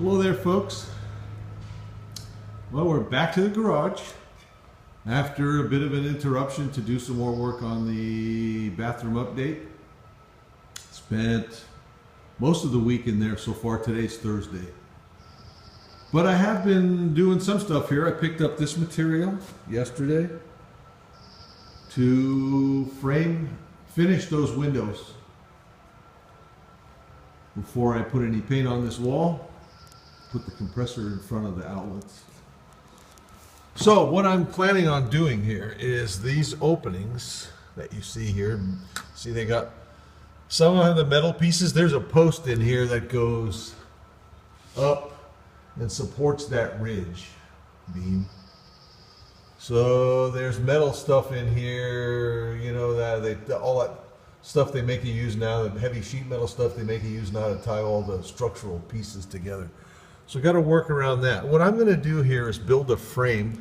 Hello there, folks. Well, we're back to the garage after a bit of an interruption to do some more work on the bathroom update. Spent most of the week in there so far. Today's Thursday. But I have been doing some stuff here. I picked up this material yesterday to finish those windows before I put any paint on this wall. Put the compressor in front of the outlets. So what I'm planning on doing here is these openings that you see here. See, they got some of the metal pieces. There's a post in here that goes up and supports that ridge beam. So there's metal stuff in here, you know, all that stuff they make you use now, the heavy sheet metal stuff they make you use now to tie all the structural pieces together. So got to work around that. What I'm going to do here is build a frame.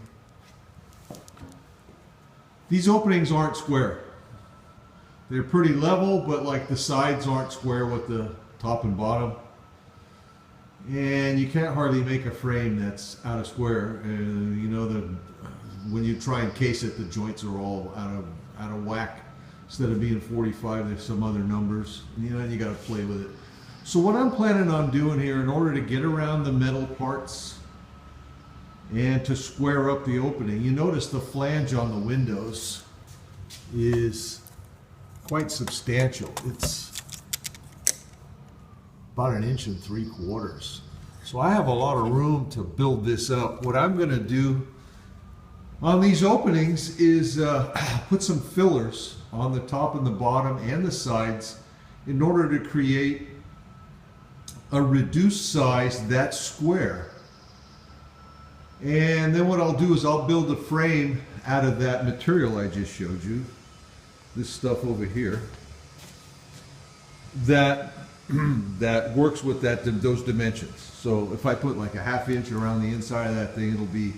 These openings aren't square. They're pretty level, but like the sides aren't square with the top and bottom. And you can't hardly make a frame that's out of square. You know, when you try and case it, the joints are all out of whack. Instead of being 45, there's some other numbers. You know, and you got to play with it. So what I'm planning on doing here, in order to get around the metal parts and to square up the opening, you notice the flange on the windows is quite substantial. It's about 1 3/4 inches. So I have a lot of room to build this up. What I'm going to do on these openings is put some fillers on the top and the bottom and the sides in order to create a reduced size that's square. And then what I'll do is I'll build a frame out of that material I just showed you, this stuff over here, that works with those dimensions. So if I put like a 1/2 inch around the inside of that thing, it'll be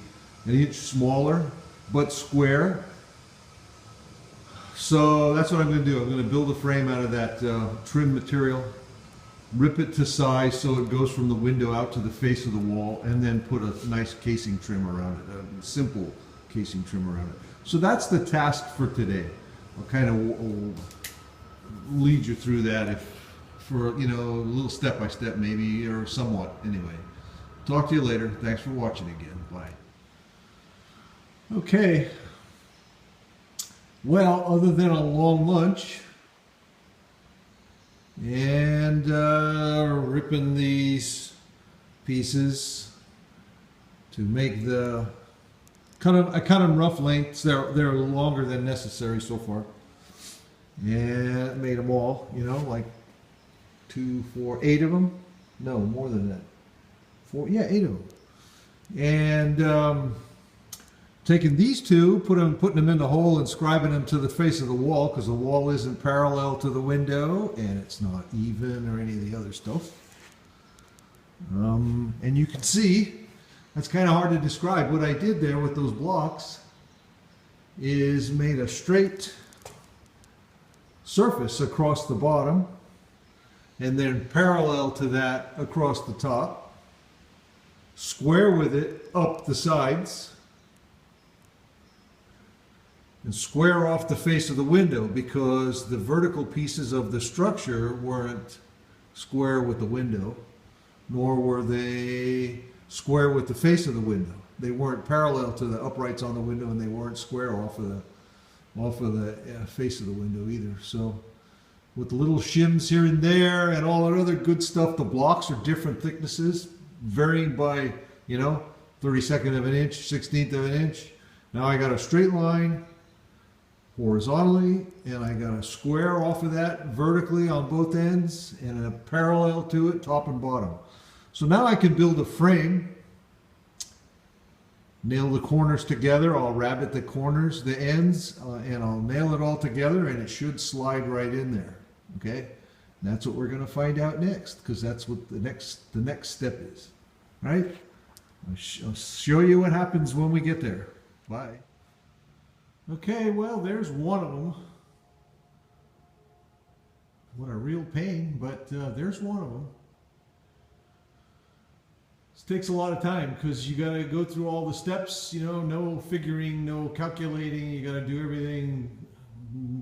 1 inch smaller but square. So that's what I'm going to do. I'm going to build a frame out of that trim material, rip it to size so it goes from the window out to the face of the wall, and then put a nice casing trim around it, a simple casing trim around it. So that's the task for today. I'll kind of lead you through that for you know, a little step by step maybe, or somewhat anyway. Talk to you later. Thanks for watching again. Bye. Okay. Well, other than a long lunch and ripping these pieces to make I cut them rough lengths. They're longer than necessary so far, and made them all, you know, like 2, 4, 8 of them. No, more than that. 8 of them. And taking these two, putting them in the hole and scribing them to the face of the wall, because the wall isn't parallel to the window and it's not even or any of the other stuff. And you can see, that's kind of hard to describe. What I did there with those blocks is made a straight surface across the bottom and then parallel to that across the top, square with it up the sides, and square off the face of the window, because the vertical pieces of the structure weren't square with the window, nor were they square with the face of the window. They weren't parallel to the uprights on the window, and they weren't square off of the face of the window either. So with the little shims here and there and all that other good stuff, the blocks are different thicknesses, varying by, you know, 32nd of an inch, 16th of an inch. Now I got a straight line horizontally, and I got a square off of that vertically on both ends, and a parallel to it top and bottom. So now I can build a frame, nail the corners together. I'll rabbet the corners, the ends, and I'll nail it all together, and it should slide right in there. Okay, and that's what we're going to find out next, because that's what the next step is. Right? I'll show you what happens when we get there. Bye. Okay, well, there's one of them. What a real pain, but there's one of them. takes a lot of time because you got to go through all the steps, you know, no figuring, no calculating. You got to do everything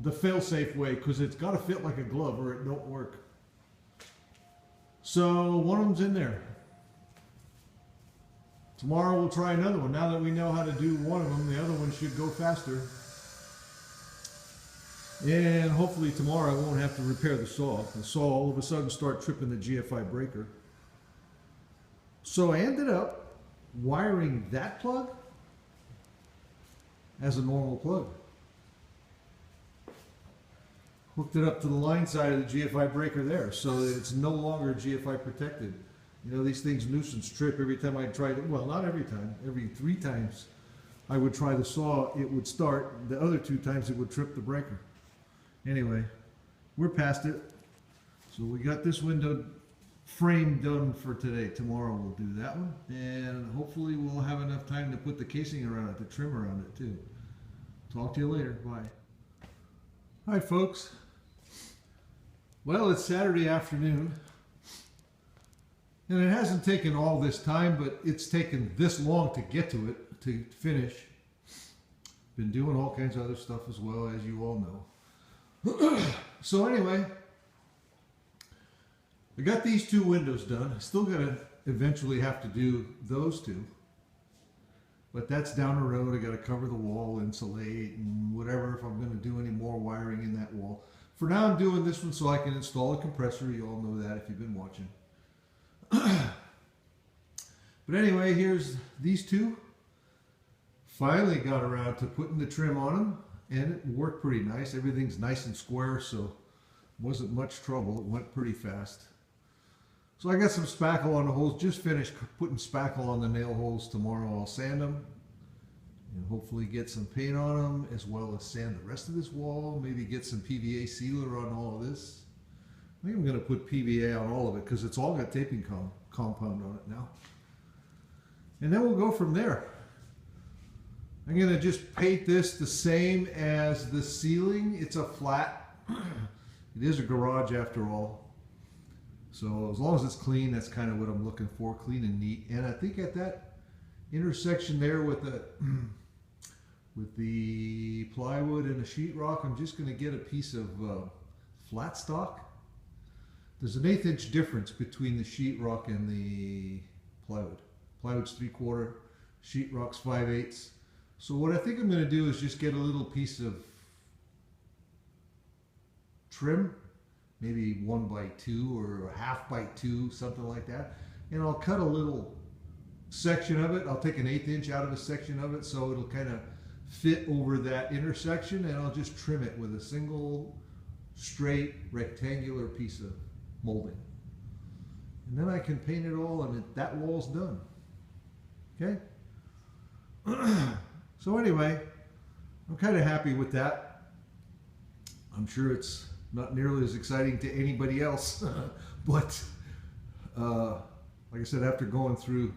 the fail-safe way because it's got to fit like a glove or it don't work. So one of them's in there. Tomorrow we'll try another one. Now that we know how to do one of them, the other one should go faster. And hopefully tomorrow I won't have to repair the saw. The saw all of a sudden start tripping the GFI breaker. So I ended up wiring that plug as a normal plug. Hooked it up to the line side of the GFI breaker there so that it's no longer GFI protected. You know, these things nuisance trip every time I tried it. Well, not every time. Every 3 times I would try the saw, it would start. The other 2 times it would trip the breaker. Anyway, we're past it. So we got this window frame done for today. Tomorrow we'll do that one. And hopefully we'll have enough time to put the casing around it, the trim around it too. Talk to you later. Bye. Hi folks. Well, it's Saturday afternoon. And it hasn't taken all this time, but it's taken this long to get to it, to finish. Been doing all kinds of other stuff as well, as you all know. So anyway, I got these 2 windows done. I still got to eventually have to do those 2. But that's down the road. I got to cover the wall, insulate, and whatever if I'm going to do any more wiring in that wall. For now, I'm doing this one so I can install a compressor. You all know that if you've been watching. But anyway, here's these 2. Finally got around to putting the trim on them, and it worked pretty nice. Everything's nice and square, so wasn't much trouble. It went pretty fast. So I got some spackle on the holes. Just finished putting spackle on the nail holes. Tomorrow I'll sand them and hopefully get some paint on them, as well as sand the rest of this wall. Maybe get some PVA sealer on all of this. I think I'm going to put PVA on all of it because it's all got taping compound on it now. And then we'll go from there. I'm going to just paint this the same as the ceiling. It's a flat. It is a garage after all. So as long as it's clean, that's kind of what I'm looking for, clean and neat. And I think at that intersection there with the plywood and the sheetrock, I'm just going to get a piece of flat stock. There's an 1/8 inch difference between the sheetrock and the plywood. Plywood's 3/4, sheetrock's 5/8. So what I think I'm going to do is just get a little piece of trim, maybe 1x2 or a 1/2x2, something like that. And I'll cut a little section of it. I'll take an 1/8 inch out of a section of it so it'll kind of fit over that intersection, and I'll just trim it with a single straight rectangular piece of molding. And then I can paint it all and that wall's done. Okay? So anyway, I'm kind of happy with that. I'm sure it's not nearly as exciting to anybody else, but like I said, after going through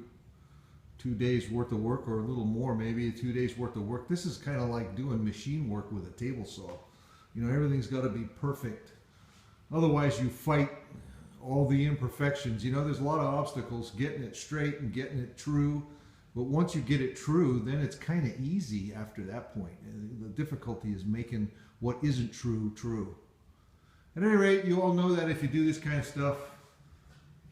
2 days worth of work, or a little more, maybe 2 days worth of work, this is kind of like doing machine work with a table saw. You know, everything's got to be perfect. Otherwise you fight all the imperfections. You know, there's a lot of obstacles getting it straight and getting it true. But once you get it true, then it's kind of easy after that point. The difficulty is making what isn't true, true. At any rate, you all know that if you do this kind of stuff.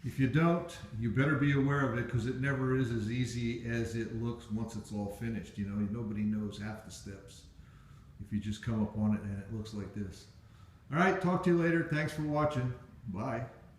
If you don't, you better be aware of it, because it never is as easy as it looks once it's all finished. You know, nobody knows half the steps if you just come up on it and it looks like this. All right, talk to you later. Thanks for watching. Bye.